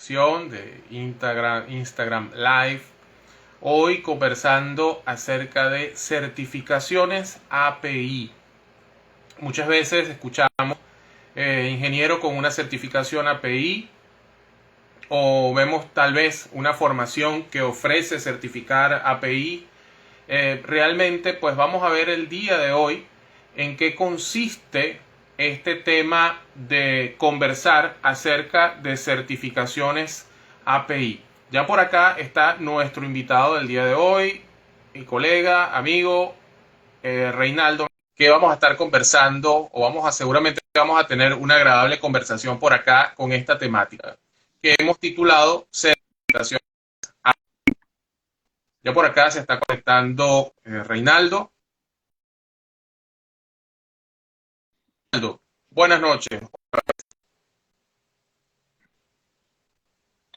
De Instagram Live, hoy conversando acerca de certificaciones API. Muchas veces escuchamos ingeniero con una certificación API o vemos tal vez una formación que ofrece certificar API. Realmente pues vamos a ver el día de hoy en qué consiste este tema de conversar acerca de certificaciones API. Ya por acá está nuestro invitado del día de hoy, mi colega, amigo Reinaldo, que vamos a estar conversando o seguramente vamos a tener una agradable conversación por acá con esta temática que hemos titulado certificación. Ya por acá se está conectando Reinaldo. Buenas noches.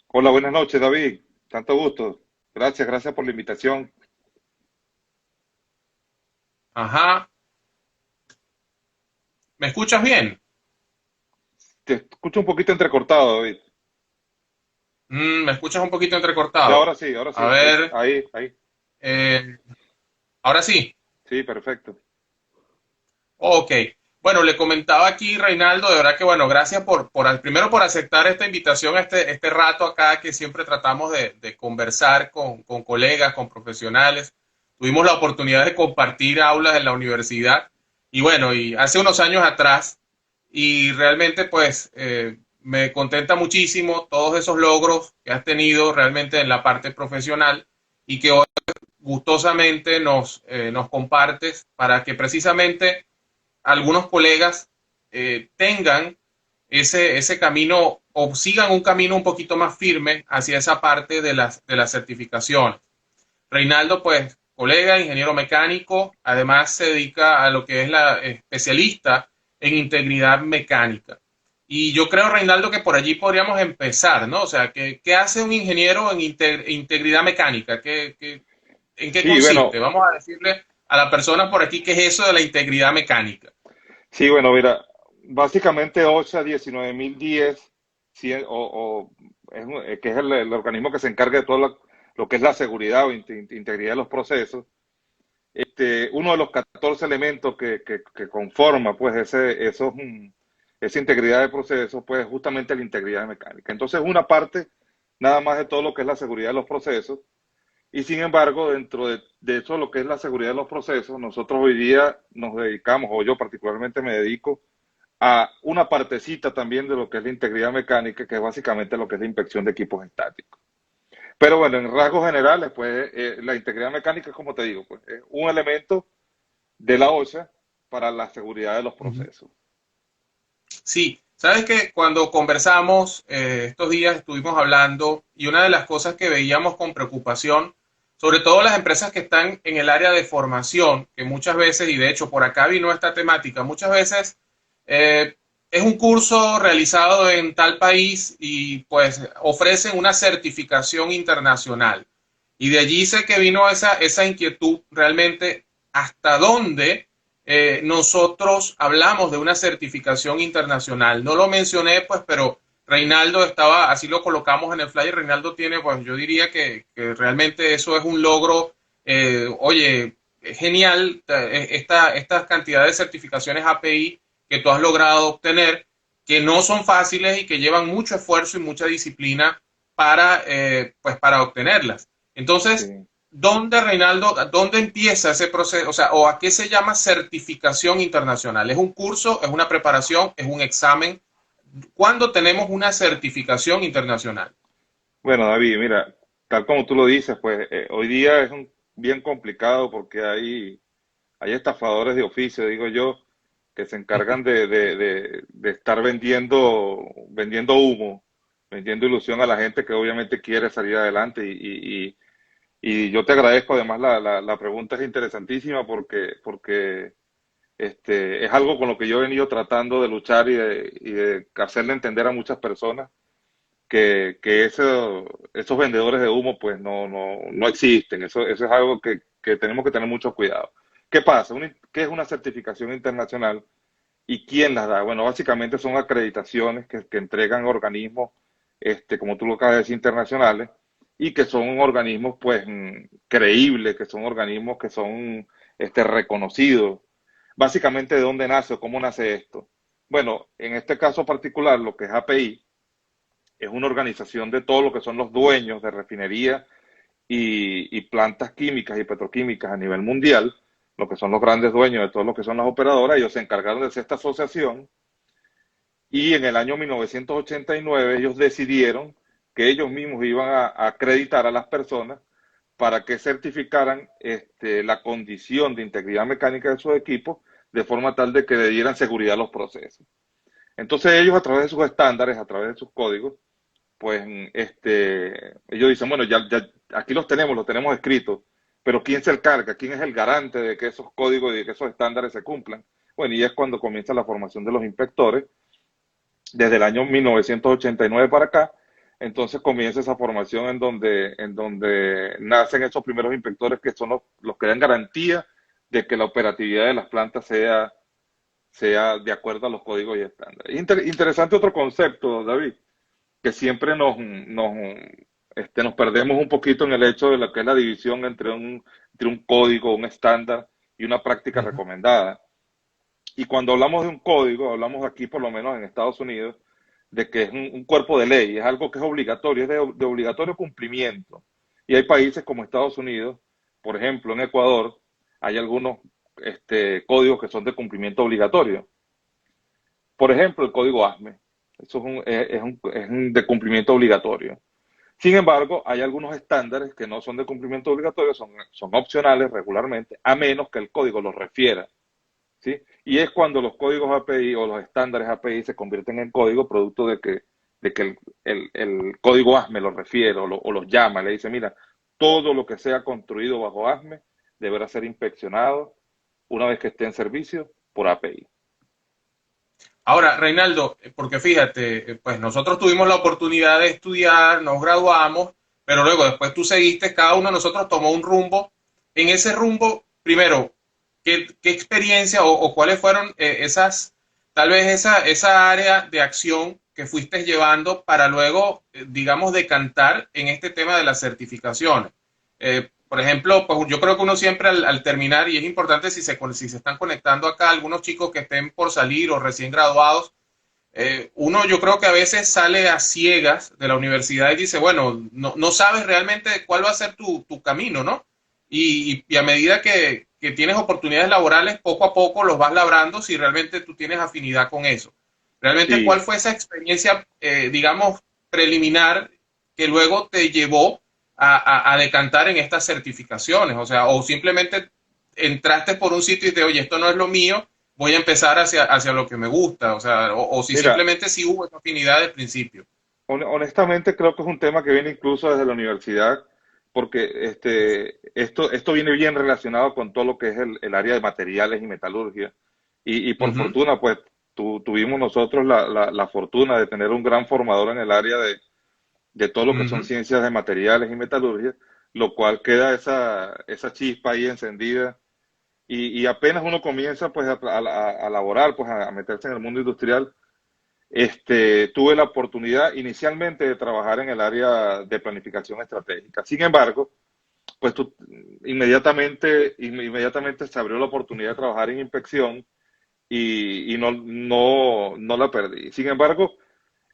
Hola, buenas noches, David. Tanto gusto. Gracias por la invitación. Ajá. ¿Me escuchas bien? Te escucho un poquito entrecortado, David. Me escuchas un poquito Ya, entrecortado. ahora A sí. ver, Ahí. eh, ahora sí. Sí, perfecto. Ok. Bueno, le comentaba aquí, Reinaldo, de verdad que, bueno, gracias primero por aceptar esta invitación, este rato acá que siempre tratamos de conversar con colegas, con profesionales. Tuvimos la oportunidad de compartir aulas en la universidad y bueno, y hace unos años atrás, y realmente pues me contenta muchísimo todos esos logros que has tenido realmente en la parte profesional y que hoy gustosamente nos compartes para que precisamente algunos colegas tengan ese camino o sigan un camino un poquito más firme hacia esa parte de las certificaciones. Reinaldo, pues, colega, ingeniero mecánico, además se dedica a lo que es la especialista en integridad mecánica. Y yo creo, Reinaldo, que por allí podríamos empezar, ¿no? O sea, ¿qué hace un ingeniero en integridad mecánica? ¿En qué Sí, consiste? bueno, Vamos a decirle a la persona por aquí qué es eso de la integridad mecánica. mira, básicamente OSHA 19010, sí, que es el organismo que se encarga de todo lo que es la seguridad o integridad de los procesos. Uno de los 14 elementos que conforma pues esa integridad de procesos, pues justamente la integridad mecánica. Entonces, una parte nada más de todo lo que es la seguridad de los procesos. Y sin embargo, dentro de eso, lo que es la seguridad de los procesos, nosotros hoy día nos dedicamos, o yo particularmente me dedico, a una partecita también de lo que es la integridad mecánica, que es básicamente lo que es la inspección de equipos estáticos. Pero bueno, en rasgos generales, pues la integridad mecánica es como te digo, pues es un elemento de la OSHA para la seguridad de los procesos. Sí, sabes que cuando conversamos estos días estuvimos hablando y una de las cosas que veíamos con preocupación, sobre todo las empresas que están en el área de formación, que muchas veces, y de hecho por acá vino esta temática, muchas veces eh, es un curso realizado en tal país y pues ofrecen una certificación internacional. Y de allí sé que vino esa inquietud realmente hasta dónde nosotros hablamos de una certificación internacional. No lo mencioné, pues, pero Reinaldo estaba, así lo colocamos en el flyer, Reinaldo tiene, pues yo diría que realmente eso es un logro, oye, genial, esta cantidad de certificaciones API que tú has logrado obtener, que no son fáciles y que llevan mucho esfuerzo y mucha disciplina pues, para obtenerlas. Entonces, Sí. ¿dónde, Reinaldo, dónde empieza ese proceso? O sea, ¿o a qué se llama certificación internacional? ¿Es un curso, es una preparación, es un examen? ¿Cuándo tenemos una certificación internacional? Bueno, David, mira, tal como tú lo dices, pues hoy día es bien complicado porque hay estafadores de oficio, digo yo, que se encargan de estar vendiendo humo, vendiendo ilusión a la gente que obviamente quiere salir adelante. Y yo te agradezco, además la pregunta es interesantísima porque es algo con lo que yo he venido tratando de luchar y de hacerle entender a muchas personas que esos vendedores de humo pues no existen. Eso es algo que tenemos que tener mucho cuidado. ¿Qué pasa? ¿Qué es una certificación internacional y quién las da? Bueno, básicamente son acreditaciones que entregan organismos como tú lo acabas de decir, internacionales, y que son organismos pues creíbles, que son organismos que son reconocidos. Básicamente, ¿de dónde nace o cómo nace esto? Bueno, en este caso particular, lo que es API es una organización de todo lo que son los dueños de refinerías y plantas químicas y petroquímicas a nivel mundial, lo que son los grandes dueños de todo lo que son las operadoras. Ellos se encargaron de hacer esta asociación y en el año 1989 ellos decidieron que ellos mismos iban a acreditar a las personas para que certificaran la condición de integridad mecánica de sus equipos de forma tal de que le dieran seguridad a los procesos. Entonces ellos a través de sus estándares, a través de sus códigos, pues ellos dicen, bueno, ya aquí los tenemos escritos, pero ¿quién se encarga? ¿Quién es el garante de que esos códigos y de que esos estándares se cumplan? Bueno, y es cuando comienza la formación de los inspectores, desde el año 1989 para acá. Entonces comienza esa formación en donde nacen esos primeros inspectores que son los que dan garantía de que la operatividad de las plantas sea de acuerdo a los códigos y estándares. Interesante otro concepto, David, que siempre nos perdemos un poquito en el hecho de lo que es la división entre un código, un estándar y una práctica Ujú. recomendada. Y cuando hablamos de un código, hablamos aquí, por lo menos en Estados Unidos, de que es un cuerpo de ley, es algo que es obligatorio, es de obligatorio cumplimiento. Y hay países como Estados Unidos, por ejemplo, en Ecuador, hay algunos códigos que son de cumplimiento obligatorio. Por ejemplo, el código ASME, eso es un de cumplimiento obligatorio. Sin embargo, hay algunos estándares que no son de cumplimiento obligatorio, son opcionales regularmente, a menos que el código los refiera. ¿Sí? Y es cuando los códigos API o los estándares API se convierten en código producto de que el código ASME los refiere o los llama, le dice, mira, todo lo que sea construido bajo ASME deberá ser inspeccionado una vez que esté en servicio por API. Ahora, Reinaldo, porque fíjate, pues nosotros tuvimos la oportunidad de estudiar, nos graduamos, pero luego después tú seguiste, cada uno de nosotros tomó un rumbo. En ese rumbo, primero, ¿qué experiencia o cuáles fueron tal vez esa área de acción que fuiste llevando para luego, digamos, decantar en este tema de las certificaciones? Por ejemplo, pues yo creo que uno siempre al terminar, y es importante si se están conectando acá algunos chicos que estén por salir o recién graduados, uno yo creo que a veces sale a ciegas de la universidad y dice, bueno, no sabes realmente cuál va a ser tu camino, ¿no? Y a medida que tienes oportunidades laborales, poco a poco los vas labrando si realmente tú tienes afinidad con eso. Realmente, ¿cuál Sí, fue esa experiencia, digamos, preliminar que luego te llevó a decantar en estas certificaciones? O sea, o simplemente entraste por un sitio y te, oye, esto no es lo mío, voy a empezar hacia lo que me gusta, o sea, o si mira, simplemente sí hubo esa afinidad del principio. honestamente creo que es un tema que viene incluso desde la universidad, porque esto viene bien relacionado con todo lo que es el área de materiales y metalurgia. Y Uh por -huh, fortuna, pues tuvimos nosotros la fortuna de tener un gran formador en el área de todo lo que uh son -huh. ciencias de materiales y metalurgia, lo cual queda esa chispa ahí encendida. Y apenas uno comienza pues a laborar, pues a meterse en el mundo industrial, tuve la oportunidad inicialmente de trabajar en el área de planificación estratégica. Sin embargo, pues inmediatamente se abrió la oportunidad de trabajar en inspección y no la perdí. Sin embargo,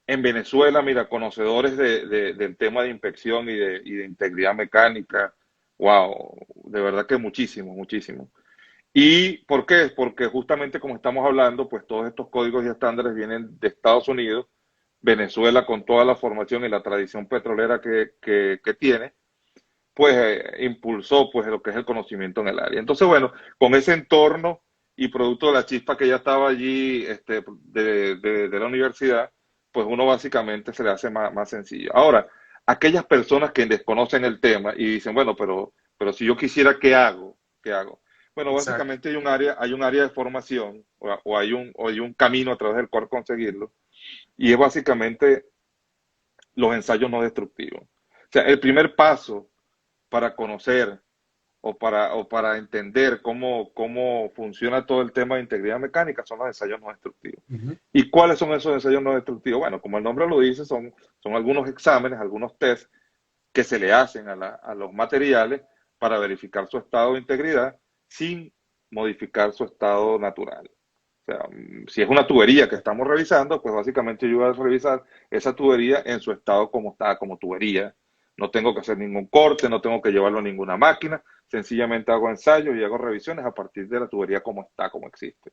en Venezuela, mira, conocedores del tema de inspección y de integridad mecánica, wow, de verdad que muchísimo, muchísimo. ¿Y por qué? Porque justamente como estamos hablando, pues todos estos códigos y estándares vienen de Estados Unidos, Venezuela con toda la formación y la tradición petrolera que tiene, pues impulsó pues lo que es el conocimiento en el área. Entonces, bueno, con ese entorno y producto de la chispa que ya estaba allí de la universidad, pues uno básicamente se le hace más sencillo. Ahora, aquellas personas que desconocen el tema y dicen, bueno, pero si yo quisiera, ¿qué hago? ¿Qué hago? Bueno, Exacto. básicamente hay un área de formación o hay un camino a través del cual conseguirlo y es básicamente los ensayos no destructivos. O sea, el primer paso para conocer o para entender cómo funciona todo el tema de integridad mecánica son los ensayos no destructivos. Ujú. ¿Y cuáles son esos ensayos no destructivos? Bueno, como el nombre lo dice, son algunos exámenes, algunos tests que se le hacen a los materiales para verificar su estado de integridad sin modificar su estado natural. O sea, si es una tubería que estamos revisando, pues básicamente yo voy a revisar esa tubería en su estado como está, como tubería. No tengo que hacer ningún corte, no tengo que llevarlo a ninguna máquina, sencillamente hago ensayos y hago revisiones a partir de la tubería como está, como existe.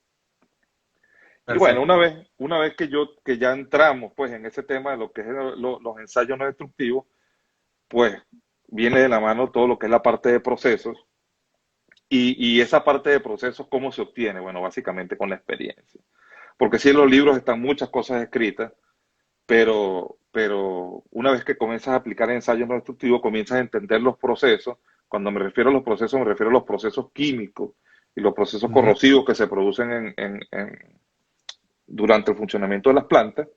Y bueno, Perfecto. una vez que ya entramos pues en ese tema de lo que es los ensayos no destructivos, pues viene de la mano todo lo que es la parte de procesos. Y esa parte de procesos, ¿cómo se obtiene? Bueno, básicamente con la experiencia. Porque sí, en los libros están muchas cosas escritas, pero una vez que comienzas a aplicar ensayos no destructivos, comienzas a entender los procesos. Cuando me refiero a los procesos, me refiero a los procesos químicos y los procesos Ujú. corrosivos que se producen durante el funcionamiento de las plantas.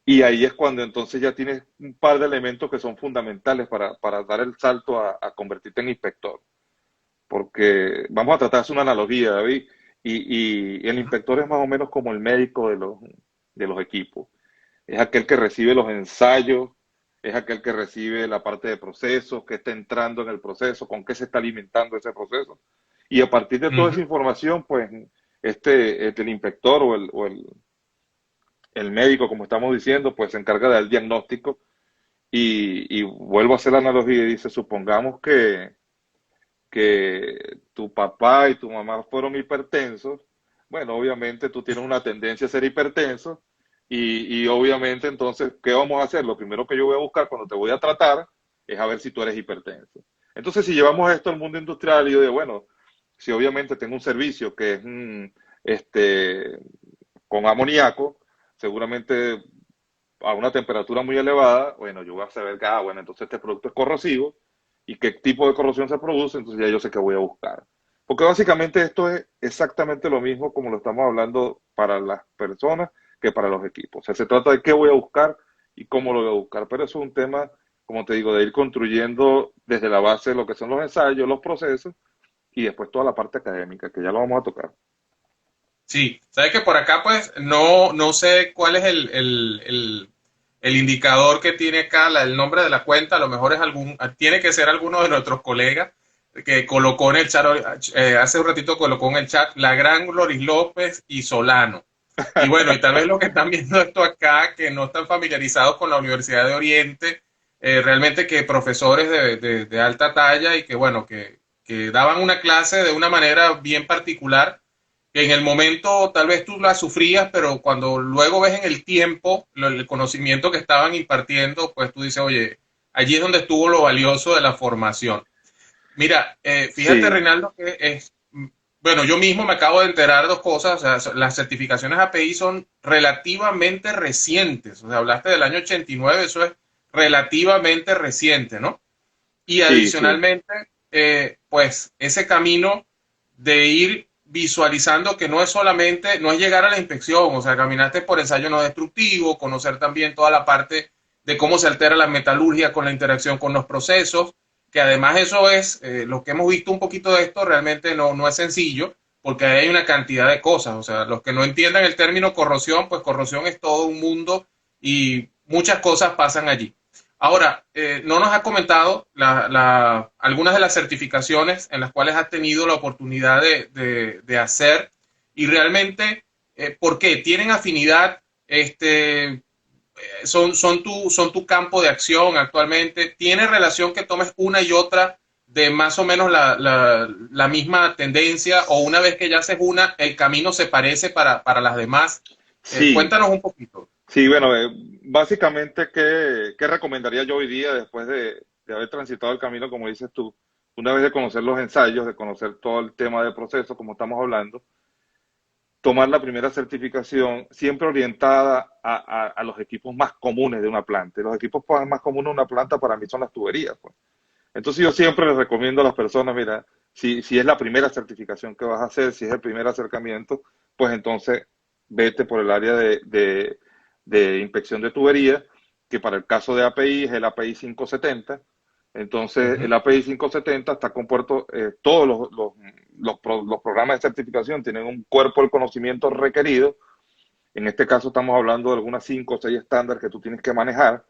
Y ahí es cuando entonces ya tienes un par de elementos que son fundamentales para dar el salto a convertirte en inspector. Porque vamos a tratar de hacer una analogía, David, y el Ujú. inspector es más o menos como el médico de los equipos. Es aquel que recibe los ensayos, es aquel que recibe la parte de procesos, que está entrando en el proceso, con qué se está alimentando ese proceso. Y a partir de toda esa Ujú. información, pues el inspector el médico, como estamos diciendo, pues se encarga del diagnóstico y vuelvo a hacer la analogía y dice, supongamos que tu papá y tu mamá fueron hipertensos, bueno, obviamente tú tienes una tendencia a ser hipertenso y obviamente entonces, ¿qué vamos a hacer? Lo primero que yo voy a buscar cuando te voy a tratar es a ver si tú eres hipertenso. Entonces, si llevamos esto al mundo industrial y yo digo, bueno, si obviamente tengo un servicio que es este, con amoníaco, seguramente a una temperatura muy elevada, bueno, yo voy a saber que, bueno, entonces este producto es corrosivo y qué tipo de corrosión se produce, entonces ya yo sé qué voy a buscar. Porque básicamente esto es exactamente lo mismo como lo estamos hablando para las personas que para los equipos. O sea, se trata de qué voy a buscar y cómo lo voy a buscar. Pero eso es un tema, como te digo, de ir construyendo desde la base lo que son los ensayos, los procesos y después toda la parte académica, que ya lo vamos a tocar. Sí, sabes que por acá pues no sé cuál es el indicador que tiene acá, el nombre de la cuenta, a lo mejor es tiene que ser alguno de nuestros colegas que colocó en el chat, hace un ratito colocó en el chat la gran Loris López y Solano. Y bueno, y tal vez los que están viendo esto acá, que no están familiarizados con la Universidad de Oriente, realmente que profesores de alta talla y que bueno, que daban una clase de una manera bien particular que en el momento tal vez tú la sufrías, pero cuando luego ves en el tiempo el conocimiento que estaban impartiendo, pues tú dices, oye, allí es donde estuvo lo valioso de la formación. Mira, fíjate, Sí, Reinaldo, que bueno, yo mismo me acabo de enterar de dos cosas, o sea, las certificaciones API son relativamente recientes, o sea, hablaste del año 89, eso es relativamente reciente, ¿no? Y sí, sí. adicionalmente, pues ese camino de ir visualizando que no es solamente, no es llegar a la inspección, o sea, caminaste por ensayo no destructivo, conocer también toda la parte de cómo se altera la metalurgia con la interacción con los procesos, que además eso es, lo que hemos visto un poquito de esto, realmente no es sencillo, porque hay una cantidad de cosas, o sea, los que no entiendan el término corrosión, pues corrosión es todo un mundo y muchas cosas pasan allí. Ahora, no nos ha comentado algunas de las certificaciones en las cuales has tenido la oportunidad de hacer y realmente, ¿por qué? ¿Tienen afinidad? Son tu campo de acción actualmente. ¿Tiene relación que tomes una y otra de más o menos la misma tendencia o una vez que ya haces una, el camino se parece para las demás? Sí, Cuéntanos un poquito. sí, bueno, básicamente, ¿qué recomendaría yo hoy día después de haber transitado el camino, como dices tú? Una vez de conocer los ensayos, de conocer todo el tema de proceso, como estamos hablando, tomar la primera certificación siempre orientada a los equipos más comunes de una planta. Y los equipos más comunes de una planta para mí son las tuberías, pues. Entonces yo siempre les recomiendo a las personas, mira, si es la primera certificación que vas a hacer, si es el primer acercamiento, pues entonces vete por el área de inspección de tubería, que para el caso de API es el API 570, Entonces, Ujú, el API 570 está compuesto, todos los programas de certificación tienen un cuerpo de conocimiento requerido. En este caso estamos hablando de algunas 5 o 6 estándares que tú tienes que manejar.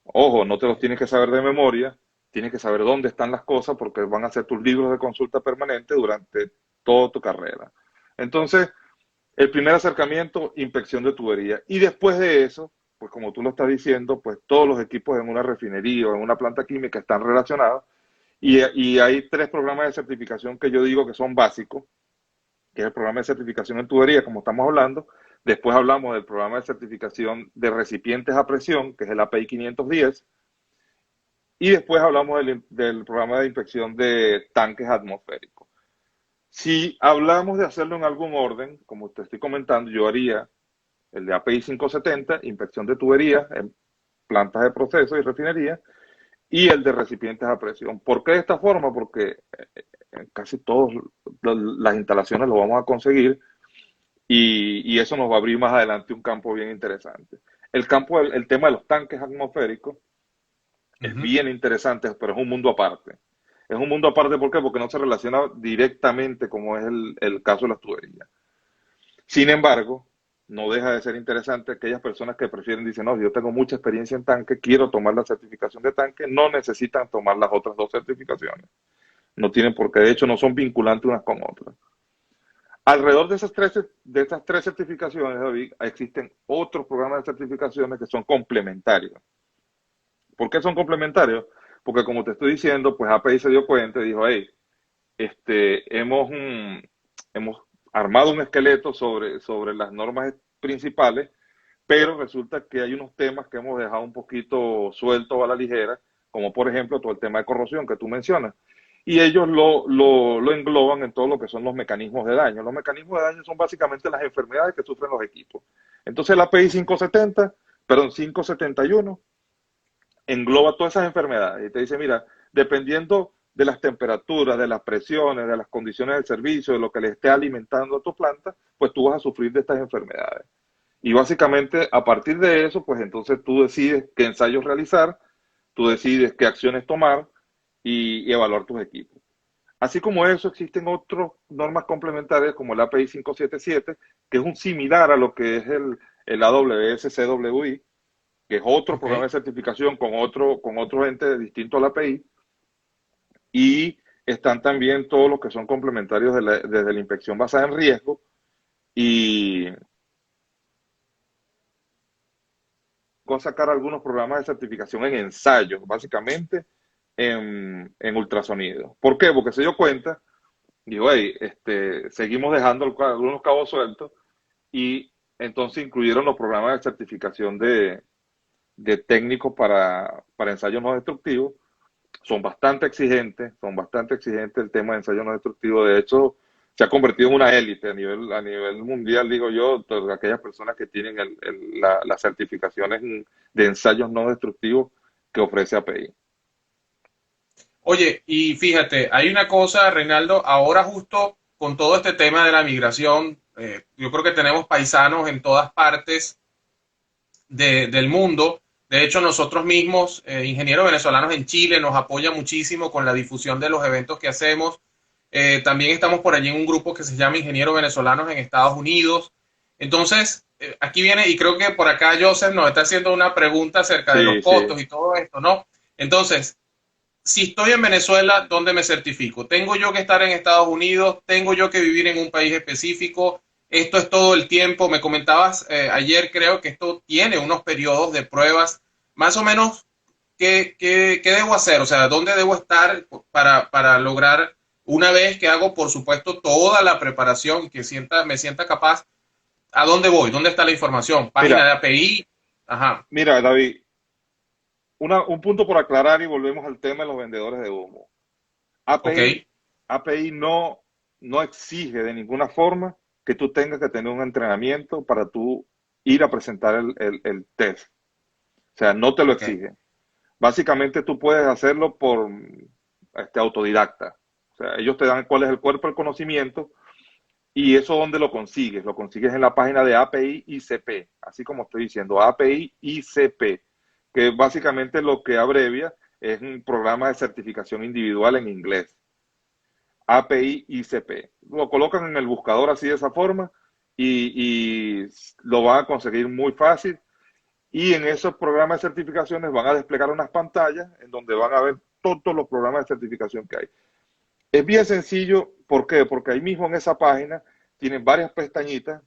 Ojo, no te los tienes que saber de memoria, tienes que saber dónde están las cosas porque van a ser tus libros de consulta permanente durante toda tu carrera. Entonces, el primer acercamiento, inspección de tubería. Y después de eso, pues como tú lo estás diciendo, pues todos los equipos en una refinería o en una planta química están relacionados. Y hay 3 programas de certificación que yo digo que son básicos, que es el programa de certificación en tubería, como estamos hablando. Después hablamos del programa de certificación de recipientes a presión, que es el API 510. Y después hablamos del programa de inspección de tanques atmosféricos. Si hablamos de hacerlo en algún orden, como te estoy comentando, yo haría el de API 570, inspección de tuberías en plantas de proceso y refinería, y el de recipientes a presión. ¿Por qué de esta forma? Porque en casi todas las instalaciones lo vamos a conseguir y eso nos va a abrir más adelante un campo bien interesante. El tema de los tanques atmosféricos es ujú. bien interesante, pero es un mundo aparte. Es un mundo aparte, ¿por qué? Porque no se relaciona directamente como es el caso de las tuberías. Sin embargo, no deja de ser interesante aquellas personas que prefieren, dicen, no, yo tengo mucha experiencia en tanque, quiero tomar la certificación de tanque, no necesitan tomar las otras 2 certificaciones. No tienen por qué, de hecho, no son vinculantes unas con otras. Alrededor de esas tres certificaciones, David, existen otros programas de certificaciones que son complementarios. ¿Por qué son complementarios? Porque como te estoy diciendo, pues API se dio cuenta y dijo, hey, hemos armado un esqueleto sobre las normas principales, pero resulta que hay unos temas que hemos dejado un poquito sueltos a la ligera, como por ejemplo todo el tema de corrosión que tú mencionas. Y ellos lo engloban en todo lo que son los mecanismos de daño. Los mecanismos de daño son básicamente las enfermedades que sufren los equipos. Entonces la API 570, perdón, 571 engloba todas esas enfermedades y te dice, mira, dependiendo de las temperaturas, de las presiones, de las condiciones del servicio, de lo que le esté alimentando a tu planta, pues tú vas a sufrir de estas enfermedades. Y básicamente a partir de eso, pues entonces tú decides qué ensayos realizar, tú decides qué acciones tomar y evaluar tus equipos. Así como eso, existen otras normas complementarias como el API 577, que es un similar a lo que es el AWS-CWI, que es otro Ok. programa de certificación con otro ente distinto al API, y están también todos los que son complementarios desde la inspección basada en riesgo y con sacar algunos programas de certificación en ensayos, básicamente en ultrasonido. ¿Por qué? Porque se dio cuenta, digo, hey, seguimos dejando algunos cabos sueltos y entonces incluyeron los programas de certificación de técnicos para ensayos no destructivos. Son bastante exigentes el tema de ensayo no destructivo. De hecho, se ha convertido en una élite a nivel mundial, digo yo, todas aquellas personas que tienen las certificaciones de ensayos no destructivos que ofrece API. Oye, y fíjate, hay una cosa, Reinaldo, ahora justo con todo este tema de la migración, yo creo que tenemos paisanos en todas partes del mundo. De hecho, nosotros mismos, ingenieros venezolanos en Chile, nos apoya muchísimo con la difusión de los eventos que hacemos. También estamos por allí en un grupo que se llama Ingenieros Venezolanos en Estados Unidos. Entonces, aquí viene, y creo que por acá Joseph nos está haciendo una pregunta acerca de los Sí, sí. costos y todo esto, ¿no? Entonces, si estoy en Venezuela, ¿dónde me certifico? ¿Tengo yo que estar en Estados Unidos? ¿Tengo yo que vivir en un país específico? Esto es todo el tiempo. Me comentabas ayer, creo que esto tiene unos periodos de pruebas. Más o menos, ¿qué debo hacer? O sea, ¿dónde debo estar para lograr, una vez que hago, por supuesto, toda la preparación y que me sienta capaz, ¿a dónde voy? ¿Dónde está la información? Página Mira, de API. Ajá. mira, David, un punto por aclarar y volvemos al tema de los vendedores de humo. Ok. API no exige de ninguna forma que tú tengas que tener un entrenamiento para tú ir a presentar el test. O sea, no te lo Ok. exige. Básicamente tú puedes hacerlo por autodidacta. O sea, ellos te dan cuál es el cuerpo del conocimiento y eso dónde lo consigues. Lo consigues en la página de API ICP, así como estoy diciendo, API ICP, que básicamente lo que abrevia es un programa de certificación individual en inglés, API ICP. Lo colocan en el buscador así de esa forma y lo van a conseguir muy fácil. Y en esos programas de certificaciones van a desplegar unas pantallas en donde van a ver todos los programas de certificación que hay. Es bien sencillo, ¿por qué? Porque ahí mismo en esa página tienen varias pestañitas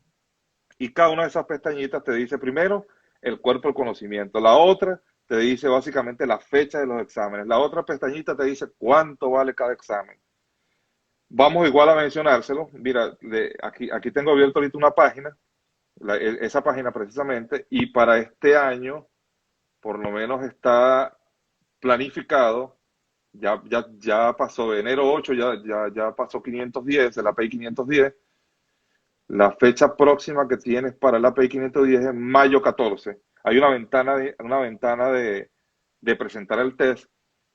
y cada una de esas pestañitas te dice primero el cuerpo del conocimiento, la otra te dice básicamente la fecha de los exámenes, la otra pestañita te dice cuánto vale cada examen. Vamos igual a mencionárselo, mira, aquí tengo abierto ahorita una página, esa página precisamente, y para este año por lo menos está planificado, ya pasó de enero 8, ya pasó 510, el API 510. La fecha próxima que tienes para el API 510 es mayo 14. Hay una ventana de presentar el test.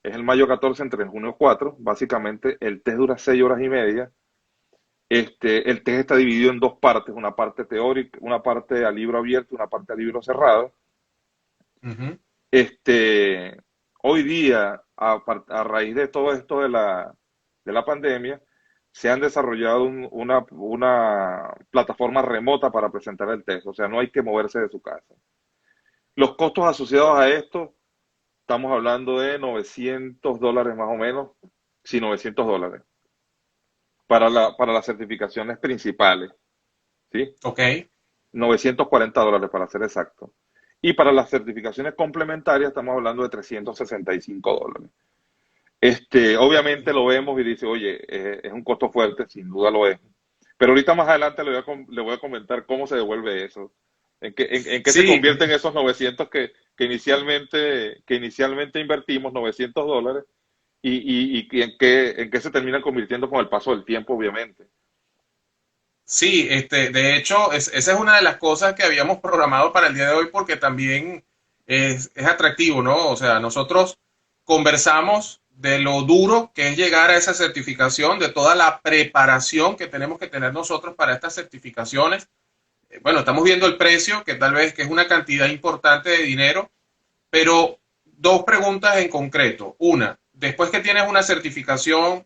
Es el mayo 14 entre el junio 4. Básicamente el test dura 6 horas y media. El test está dividido en dos partes, una parte teórica, una parte a libro abierto, una parte a libro cerrado. Ujú. Este, Hoy día, a raíz de todo esto de la pandemia, se han desarrollado una plataforma remota para presentar el test, o sea, no hay que moverse de su casa. Los costos asociados a esto, estamos hablando de $900 más o menos, sí, $900 para las certificaciones principales, ¿sí? Ok. $940 para ser exacto. Y para las certificaciones complementarias estamos hablando de $365. Obviamente lo vemos y dice, oye, es un costo fuerte, sin duda lo es. Pero ahorita más adelante le voy a comentar cómo se devuelve eso. ¿En qué se Sí, convierten esos 900 que inicialmente invertimos, $900, y en qué se terminan convirtiendo con el paso del tiempo, obviamente? sí, de hecho, esa es una de las cosas que habíamos programado para el día de hoy porque también es atractivo, ¿no? O sea, nosotros conversamos de lo duro que es llegar a esa certificación, de toda la preparación que tenemos que tener nosotros para estas certificaciones. Bueno, estamos viendo el precio, que tal vez que es una cantidad importante de dinero, pero dos preguntas en concreto. Una, después que tienes una certificación,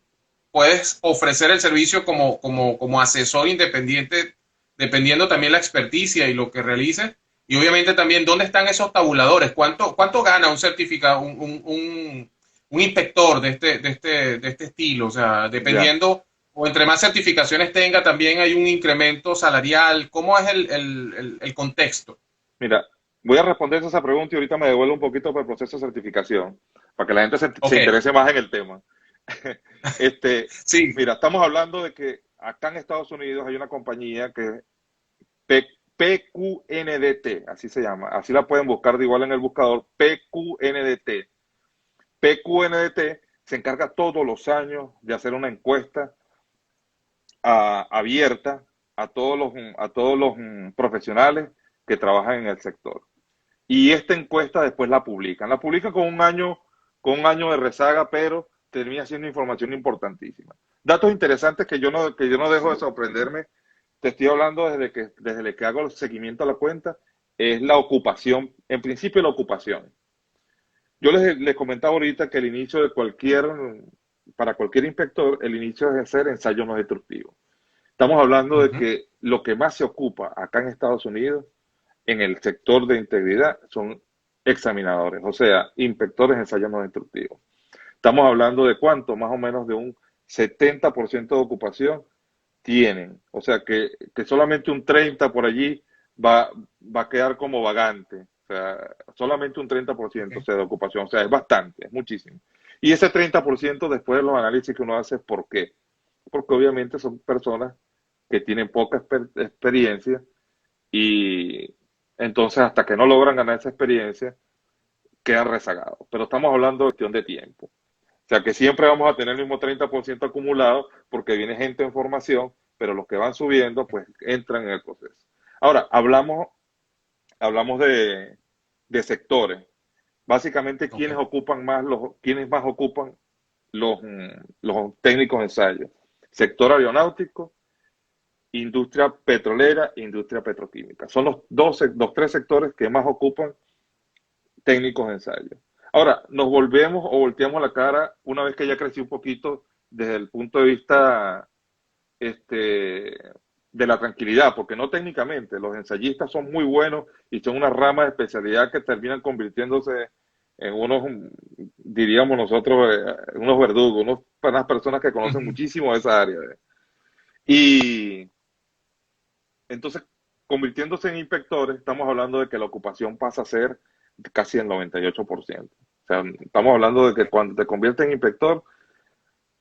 puedes ofrecer el servicio como asesor independiente, dependiendo también la experticia y lo que realices. Y obviamente también, ¿dónde están esos tabuladores? ¿Cuánto gana un certificado, un inspector de este estilo? O sea, Ya, dependiendo, o entre más certificaciones tenga, también hay un incremento salarial. ¿Cómo es el contexto? mira, voy a responder esa pregunta y ahorita me devuelvo un poquito por el proceso de certificación, para que la gente se Ok, interese más en el tema. sí, Mira, estamos hablando de que acá en Estados Unidos hay una compañía que P- PQNDT, así se llama, así la pueden buscar de igual en el buscador, PQNDT. PQNDT se encarga todos los años de hacer una encuesta abierta a todos los profesionales que trabajan en el sector. Y esta encuesta después la publican. La publican con un año de rezaga, pero termina siendo información importantísima. Datos interesantes que yo no dejo de sorprenderme. Te estoy hablando desde que hago el seguimiento a la cuenta, es la ocupación, en principio la ocupación. Yo les comentaba ahorita que el inicio para cualquier inspector, el inicio es hacer ensayos no destructivos. Estamos hablando de ujú, que lo que más se ocupa acá en Estados Unidos en el sector de integridad son examinadores, o sea, inspectores de ensayos no destructivos. Estamos hablando de cuánto, más o menos de un 70% de ocupación tienen. O sea, que solamente un 30 por allí va a quedar como vagante. O sea, solamente un 30%, o ok, sea, de ocupación. O sea, es bastante, es muchísimo. Y ese 30% después de los análisis que uno hace, ¿por qué? Porque obviamente son personas que tienen poca experiencia y entonces hasta que no logran ganar esa experiencia, quedan rezagados. Pero estamos hablando de cuestión de tiempo. O sea que siempre vamos a tener el mismo 30% acumulado porque viene gente en formación, pero los que van subiendo pues entran en el proceso. Ahora, hablamos de sectores. Básicamente, ok. ¿quiénes más ocupan los técnicos de ensayo? Sector aeronáutico, industria petrolera e industria petroquímica. Son los tres sectores que más ocupan técnicos de ensayo. Ahora, nos volvemos o volteamos la cara una vez que ya crecí un poquito desde el punto de vista este, de la tranquilidad, porque no técnicamente, los ensayistas son muy buenos y son una rama de especialidad que terminan convirtiéndose en unos, diríamos nosotros, unos verdugos, unas personas que conocen Ujú. muchísimo de esa área. Y entonces, convirtiéndose en inspectores, estamos hablando de que la ocupación pasa a ser casi el 98%. O sea, estamos hablando de que cuando te conviertes en inspector, o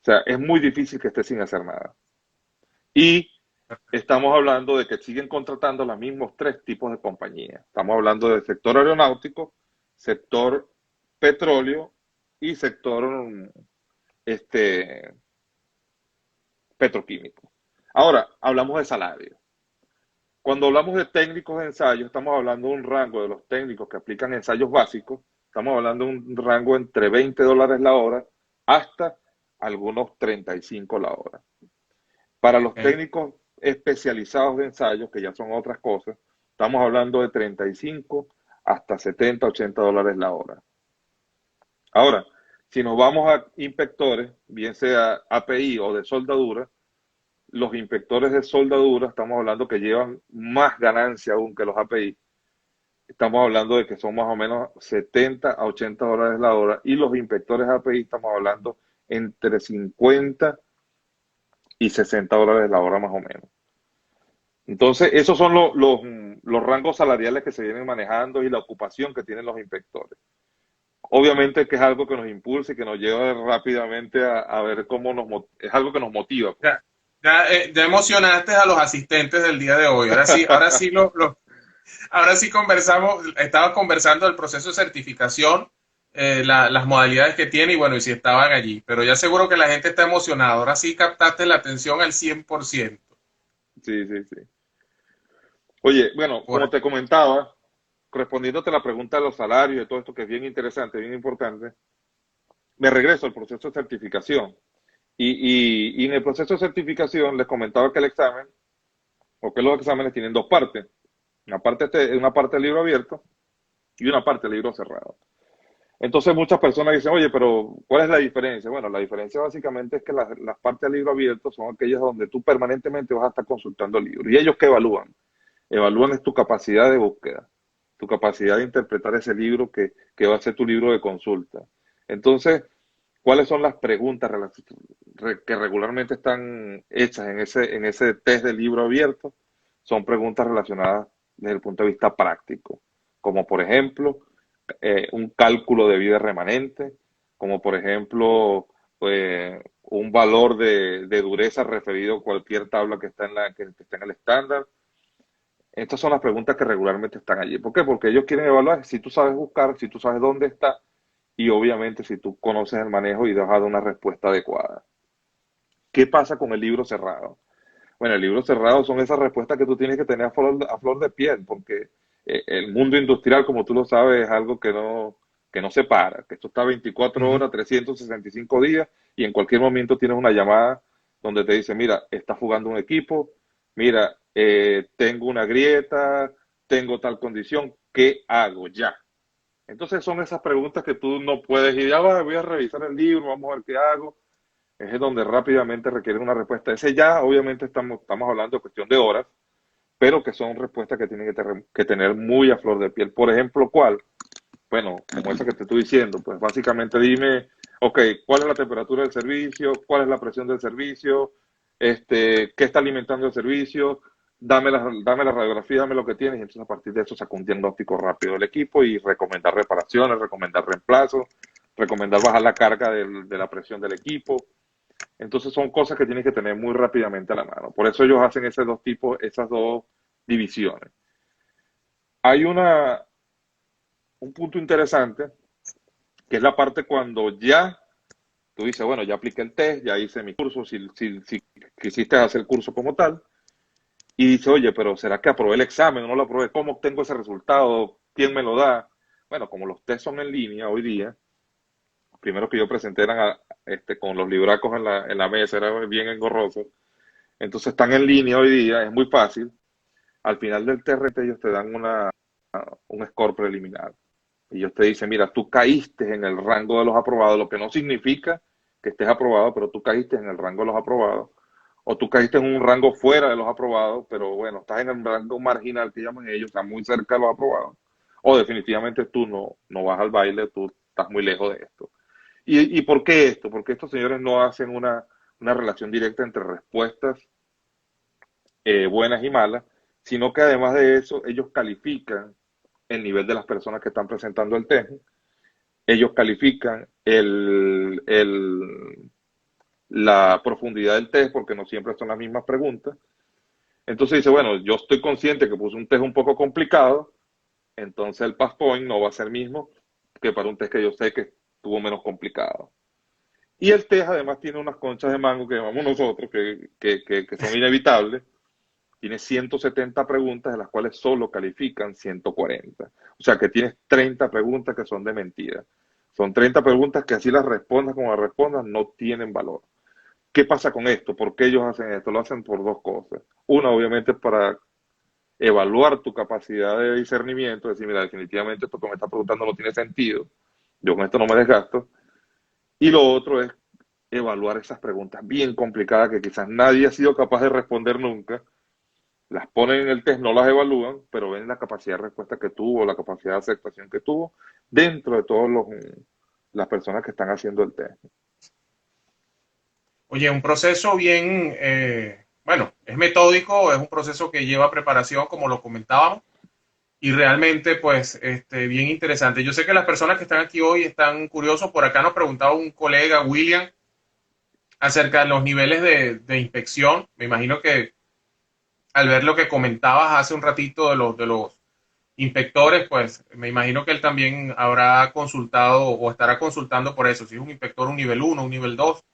sea, es muy difícil que estés sin hacer nada. Y estamos hablando de que siguen contratando los mismos tres tipos de compañías. Estamos hablando del sector aeronáutico, sector petróleo y sector este, petroquímico. Ahora, hablamos de salario. Cuando hablamos de técnicos de ensayo, estamos hablando de un rango de los técnicos que aplican ensayos básicos, estamos hablando de un rango entre $20 la hora hasta algunos 35 la hora. Para los Ok. técnicos especializados de ensayos, que ya son otras cosas, estamos hablando de 35 hasta 70, $80 la hora. Ahora, si nos vamos a inspectores, bien sea API o de soldadura, los inspectores de soldadura, estamos hablando que llevan más ganancia aún que los API. Estamos hablando de que son más o menos 70 a $80 la hora y los inspectores API estamos hablando entre 50 y $60 la hora más o menos. Entonces, esos son los rangos salariales que se vienen manejando y la ocupación que tienen los inspectores. Obviamente que es algo que nos impulsa y que nos lleva rápidamente a ver cómo es algo que nos motiva, pues. Ya, ya emocionaste a los asistentes del día de hoy. Ahora sí conversamos, estaba conversando del proceso de certificación, las modalidades que tiene y bueno, y si estaban allí. Pero ya seguro que la gente está emocionada. Ahora sí captaste la atención al 100%. Sí, sí, sí. Oye, bueno, Por como te comentaba, respondiéndote a la pregunta de los salarios y todo esto que es bien interesante, bien importante, me regreso al proceso de certificación. Y en el proceso de certificación les comentaba que el examen, o que los exámenes tienen dos partes. Una parte de libro abierto y una parte de libro cerrado. Entonces muchas personas dicen, oye, pero ¿cuál es la diferencia? Bueno, la diferencia básicamente es que las partes de libro abierto son aquellas donde tú permanentemente vas a estar consultando libros. ¿Y ellos qué evalúan? Evalúan es tu capacidad de búsqueda, tu capacidad de interpretar ese libro que va a ser tu libro de consulta. Entonces, ¿cuáles son las preguntas que regularmente están hechas en ese test de libro abierto? Son preguntas relacionadas desde el punto de vista práctico, como por ejemplo un cálculo de vida remanente, como por ejemplo un valor de dureza referido a cualquier tabla que está que está en el estándar. Estas son las preguntas que regularmente están allí. ¿Por qué? Porque ellos quieren evaluar si tú sabes buscar, si tú sabes dónde está y obviamente si tú conoces el manejo y has dado una respuesta adecuada. ¿Qué pasa con el libro cerrado? Bueno, el libro cerrado son esas respuestas que tú tienes que tener a flor de piel, porque el mundo industrial, como tú lo sabes, es algo que no se para, que esto está 24 Ujú. horas, 365 días, y en cualquier momento tienes una llamada donde te dice, mira, está jugando un equipo, mira, tengo una grieta, tengo tal condición, ¿qué hago ya? Entonces son esas preguntas que tú no puedes ir, ya va, voy a revisar el libro, vamos a ver qué hago. Es donde rápidamente requiere una respuesta. Ese ya, obviamente, estamos hablando de cuestión de horas, pero que son respuestas que tienen que tener muy a flor de piel. Por ejemplo, ¿cuál? Bueno, como esa que te estoy diciendo, pues básicamente dime, ok, ¿cuál es la temperatura del servicio? ¿Cuál es la presión del servicio? ¿Qué está alimentando el servicio? Dame la radiografía, dame lo que tienes, y entonces a partir de eso saco un diagnóstico rápido del equipo y recomendar reparaciones, recomendar reemplazos, recomendar bajar la carga de la presión del equipo. Entonces son cosas que tienes que tener muy rápidamente a la mano. Por eso ellos hacen esos dos tipos, esas dos divisiones. Hay un punto interesante, que es la parte cuando ya tú dices, bueno, ya apliqué el test, ya hice mi curso, si quisiste hacer el curso como tal, y dices, oye, pero ¿será que aprobé el examen o no lo aprobé? ¿Cómo obtengo ese resultado? ¿Quién me lo da? Bueno, como los test son en línea hoy día, los primeros que yo presenté eran con los libracos en la mesa, era bien engorroso. Entonces están en línea hoy día, es muy fácil. Al final del TRT ellos te dan un score preliminar. Ellos te dicen, mira, tú caíste en el rango de los aprobados, lo que no significa que estés aprobado, pero tú caíste en el rango de los aprobados, o tú caíste en un rango fuera de los aprobados, pero bueno, estás en el rango marginal que llaman ellos, estás muy cerca de los aprobados, o definitivamente tú no vas al baile, tú estás muy lejos de esto. ¿Y por qué esto? Porque estos señores no hacen una relación directa entre respuestas buenas y malas, sino que además de eso, ellos califican el nivel de las personas que están presentando el test, ellos califican la profundidad del test, porque no siempre son las mismas preguntas. Entonces dice, bueno, yo estoy consciente que puse un test un poco complicado, entonces el pass point no va a ser el mismo que para un test que yo sé que estuvo menos complicado. Y el test además tiene unas conchas de mango que llamamos nosotros, que son inevitables. Tiene 170 preguntas, de las cuales solo califican 140. O sea que tienes 30 preguntas que son de mentira. Son 30 preguntas que así las respondas como las respondas, no tienen valor. ¿Qué pasa con esto? ¿Por qué ellos hacen esto? Lo hacen por dos cosas. Una, obviamente, para evaluar tu capacidad de discernimiento, decir, mira, definitivamente esto que me está preguntando no tiene sentido, yo con esto no me desgasto. Y lo otro es evaluar esas preguntas bien complicadas que quizás nadie ha sido capaz de responder nunca, las ponen en el test, no las evalúan, pero ven la capacidad de respuesta que tuvo, la capacidad de aceptación que tuvo dentro de todas las personas que están haciendo el test. Oye, un proceso bien, bueno, es metódico, es un proceso que lleva preparación, como lo comentábamos, y realmente, pues, bien interesante. Yo sé que las personas que están aquí hoy están curiosos. Por acá nos preguntaba un colega, William, acerca de los niveles de inspección. Me imagino que al ver lo que comentabas hace un ratito de los inspectores, pues me imagino que él también habrá consultado o estará consultando por eso, si es un inspector un nivel uno, un nivel 2,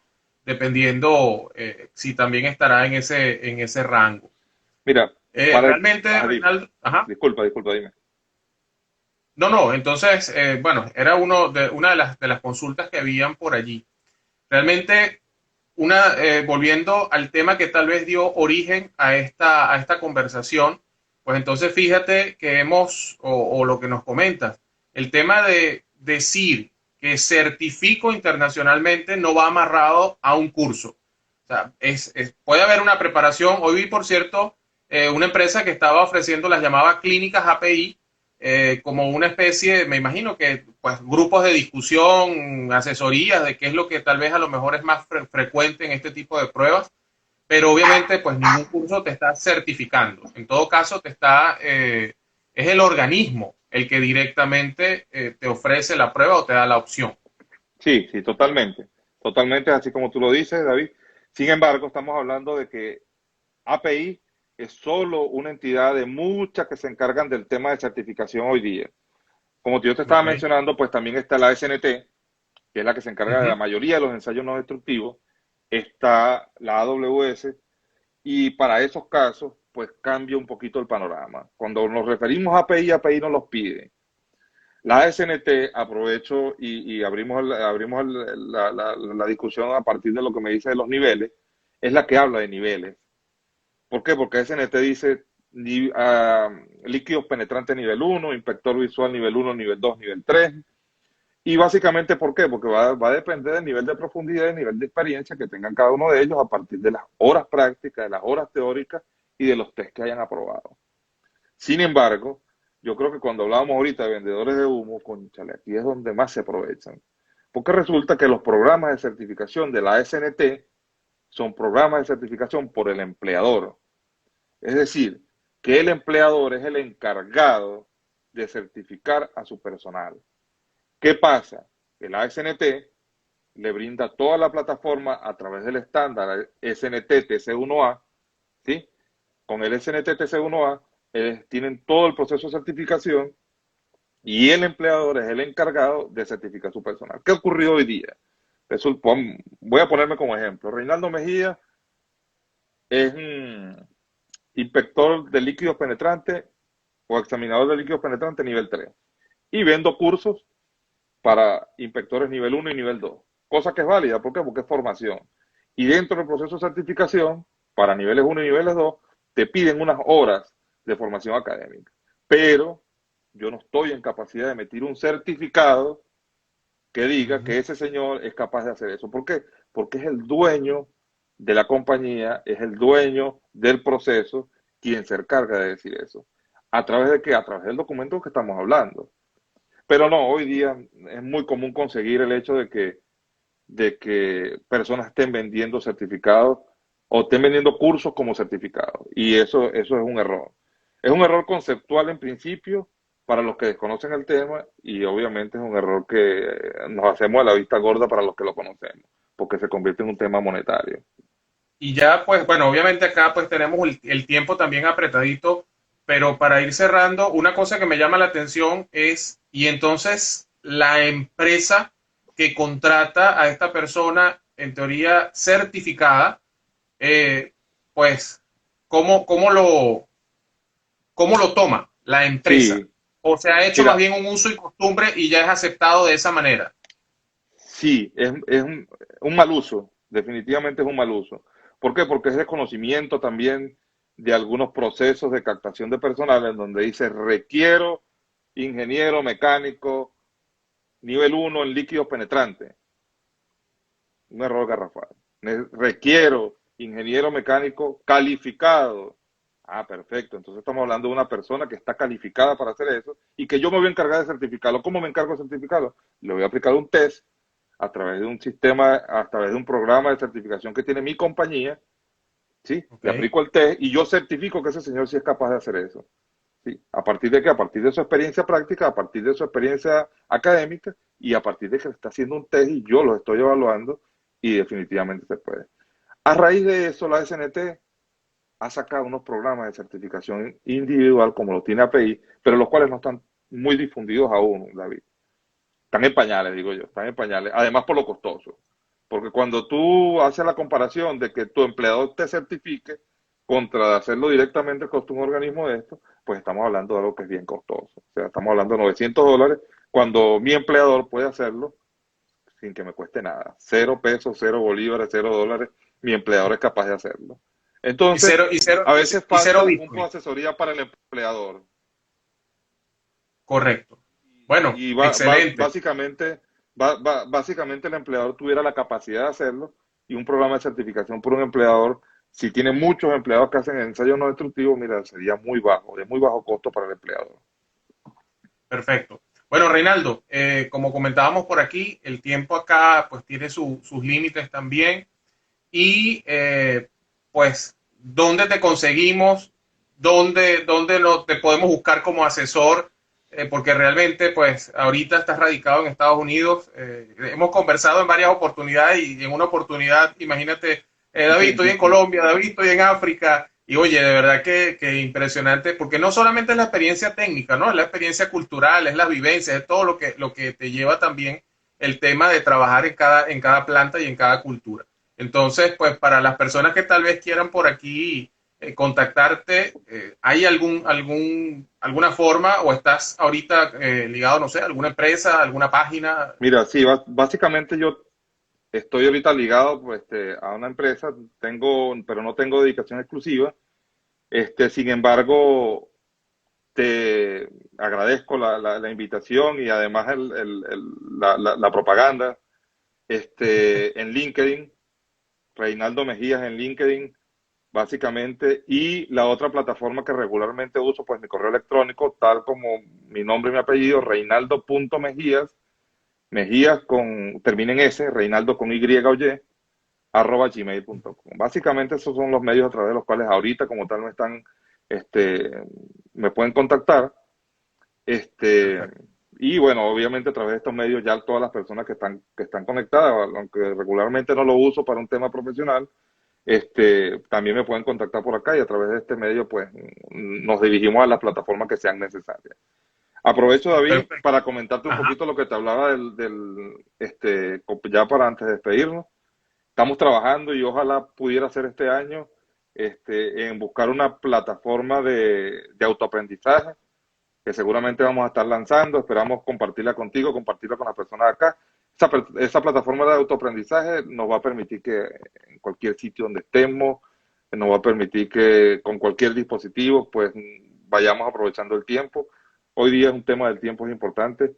dependiendo si también estará en ese rango. Mira, Realmente, Reinaldo, ajá. disculpa, dime. No, no, entonces, bueno, era una de las consultas que habían por allí. Realmente, volviendo al tema que tal vez dio origen a esta conversación, pues entonces fíjate que o lo que nos comentas, el tema de decir que certifico internacionalmente no va amarrado a un curso. O sea, puede haber una preparación. Hoy vi, por cierto, una empresa que estaba ofreciendo las llamadas clínicas API, como una especie, me imagino que pues grupos de discusión, asesorías de qué es lo que tal vez a lo mejor es más frecuente en este tipo de pruebas, pero obviamente pues ningún curso te está certificando. En todo caso, es el organismo el que directamente te ofrece la prueba o te da la opción. Sí, sí, totalmente. Totalmente, así como tú lo dices, David. Sin embargo, estamos hablando de que API es solo una entidad de muchas que se encargan del tema de certificación hoy día. Como yo te estaba Ok. mencionando, pues también está la SNT, que es la que se encarga de la Ujú. mayoría de los ensayos no destructivos, está la AWS, y para esos casos, pues cambia un poquito el panorama. Cuando nos referimos a API, API nos los pide. La SNT, aprovecho y abrimos la discusión a partir de lo que me dice de los niveles, es la que habla de niveles. ¿Por qué? Porque SNT dice líquidos penetrantes nivel uno, inspector visual nivel uno, nivel 2, nivel 3. Y básicamente, ¿por qué? Porque va a depender del nivel de profundidad y nivel de experiencia que tengan cada uno de ellos a partir de las horas prácticas, de las horas teóricas y de los test que hayan aprobado. Sin embargo, yo creo que cuando hablábamos ahorita de vendedores de humo, cónchale, aquí es donde más se aprovechan. Porque resulta que los programas de certificación de la SNT son programas de certificación por el empleador. Es decir, que el empleador es el encargado de certificar a su personal. ¿Qué pasa? Que la SNT le brinda toda la plataforma a través del estándar SNT TC1A, ¿sí? Con el SNT TC1A tienen todo el proceso de certificación y el empleador es el encargado de certificar su personal. ¿Qué ocurrió hoy día? Voy a ponerme como ejemplo. Reinaldo Mejía es inspector de líquidos penetrantes o examinador de líquidos penetrantes nivel 3 y vendo cursos para inspectores nivel uno y nivel 2, cosa que es válida. ¿Por qué? Porque es formación. Y dentro del proceso de certificación, para niveles uno y niveles 2, te piden unas horas de formación académica. Pero yo no estoy en capacidad de emitir un certificado que diga Ujú. que ese señor es capaz de hacer eso. ¿Por qué? Porque es el dueño de la compañía, es el dueño del proceso quien se encarga de decir eso. ¿A través de qué? A través del documento que estamos hablando. Pero no, hoy día es muy común conseguir el hecho de que personas estén vendiendo certificados o estén vendiendo cursos como certificados. Y eso es un error. Es un error conceptual en principio para los que desconocen el tema y obviamente es un error que nos hacemos a la vista gorda para los que lo conocemos, porque se convierte en un tema monetario. Y ya, pues, bueno, obviamente acá pues tenemos el tiempo también apretadito, pero para ir cerrando, una cosa que me llama la atención es, y entonces la empresa que contrata a esta persona, en teoría certificada, eh, pues, cómo lo toma la empresa? Sí, ¿O se ha hecho más mira, bien un uso y costumbre y ya es aceptado de esa manera? sí, es un mal uso, definitivamente es un mal uso. ¿Por qué? Porque es desconocimiento también de algunos procesos de captación de personal en donde dice requiero ingeniero mecánico nivel uno en líquidos penetrantes. Un error garrafal. Requiero ingeniero mecánico calificado. Ah, perfecto. Entonces estamos hablando de una persona que está calificada para hacer eso y que yo me voy a encargar de certificarlo. ¿Cómo me encargo de certificarlo? Le voy a aplicar un test a través de un sistema, a través de un programa de certificación que tiene mi compañía, ¿sí? Ok. Le aplico el test y yo certifico que ese señor sí es capaz de hacer eso. ¿Sí? ¿A partir de qué? A partir de su experiencia práctica, a partir de su experiencia académica y a partir de que está haciendo un test y yo lo estoy evaluando y definitivamente se puede. A raíz de eso, la SNT ha sacado unos programas de certificación individual como lo tiene API, pero los cuales no están muy difundidos aún, David. Están en pañales, digo yo, están en pañales, además por lo costoso. Porque cuando tú haces la comparación de que tu empleador te certifique contra hacerlo directamente con un organismo de esto, pues estamos hablando de algo que es bien costoso. O sea, estamos hablando de $900 cuando mi empleador puede hacerlo sin que me cueste nada. 0 pesos, 0 bolívares, $0. Mi empleador es capaz de hacerlo. Y Entonces, cero, y cero, a y, veces y cero falta un poco de Bitcoin. asesoría para el empleador. Correcto. Bueno, Y excelente. básicamente el empleador tuviera la capacidad de hacerlo y un programa de certificación por un empleador, si tiene muchos empleados que hacen ensayos no destructivos, mira, sería muy bajo, de muy bajo costo para el empleador. Perfecto. Bueno, Reinaldo, como comentábamos por aquí, el tiempo acá pues tiene sus límites también. Y pues, ¿dónde te conseguimos? ¿Dónde te podemos buscar como asesor? Porque realmente, pues, ahorita estás radicado en Estados Unidos. Hemos conversado en varias oportunidades y en una oportunidad, imagínate, David, estoy en Colombia, David, estoy en África. Y oye, de verdad que impresionante, porque no solamente es la experiencia técnica, ¿no? Es la experiencia cultural, es la vivencia, es todo lo que te lleva también el tema de trabajar en cada planta y en cada cultura. Entonces, pues para las personas que tal vez quieran por aquí contactarte, ¿hay alguna forma o estás ahorita ligado, no sé, a alguna empresa, alguna página? Mira, sí, básicamente yo estoy ahorita ligado pues, a una empresa, pero no tengo dedicación exclusiva. Sin embargo, te agradezco la invitación y además la propaganda. En LinkedIn, Reinaldo Mejías en LinkedIn, básicamente, y la otra plataforma que regularmente uso, pues mi correo electrónico, tal como mi nombre y mi apellido, reinaldo.mejías, Mejías termina en S, Reinaldo con Y o Y, @gmail.com. Básicamente esos son los medios a través de los cuales ahorita como tal este, me pueden contactar. Este, Perfecto. y bueno, obviamente a través de estos medios ya todas las personas que están conectadas, aunque regularmente no lo uso para un tema profesional, también me pueden contactar por acá y a través de este medio pues nos dirigimos a las plataformas que sean necesarias. Aprovecho, David, Perfecto. para comentarte un Ajá. poquito lo que te hablaba ya para antes de despedirnos. Estamos trabajando y ojalá pudiera ser este año, en buscar una plataforma de autoaprendizaje que seguramente vamos a estar lanzando. Esperamos compartirla contigo, compartirla con las personas de acá. Esa plataforma de autoaprendizaje nos va a permitir que en cualquier sitio donde estemos, nos va a permitir que con cualquier dispositivo, pues vayamos aprovechando el tiempo hoy día es un tema del tiempo es importante.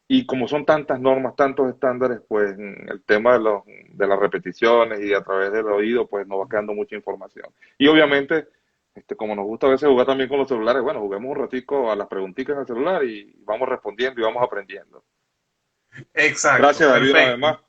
Y como son tantas normas, tantos estándares, pues el tema de las repeticiones y a través del oído, pues nos va quedando mucha información. Y obviamente, como nos gusta a veces jugar también con los celulares, bueno, juguemos un ratico a las preguntitas en el celular y vamos respondiendo y vamos aprendiendo. Exacto, Gracias, David, una vez perfecto. más.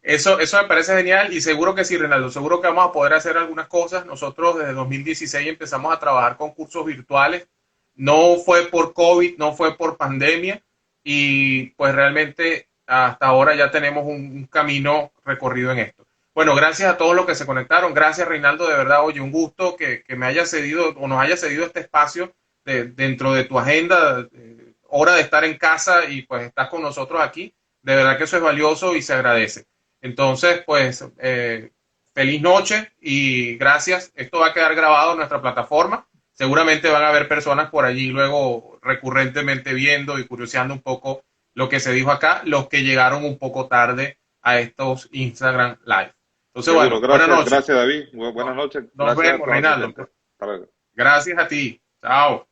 Eso me parece genial y seguro que sí, Reinaldo, seguro que vamos a poder hacer algunas cosas. Nosotros desde 2016 empezamos a trabajar con cursos virtuales. No fue por COVID, no fue por pandemia y pues realmente hasta ahora ya tenemos un camino recorrido en esto. Bueno, gracias a todos los que se conectaron. Gracias, Reinaldo, de verdad, oye, un gusto que me haya cedido o nos haya cedido este espacio dentro de tu agenda, hora de estar en casa y pues estás con nosotros aquí. De verdad que eso es valioso y se agradece. Entonces, pues, feliz noche y gracias. Esto va a quedar grabado en nuestra plataforma. Seguramente van a haber personas por allí luego recurrentemente viendo y curioseando un poco lo que se dijo acá, los que llegaron un poco tarde a estos Instagram Live. Entonces, Seguro. bueno, buenas Gracias, noches. gracias, David. Buenas noches. Nos Gracias a vemos, todos los Reinaldo. asistentes. Hasta luego. Gracias a ti. Chao.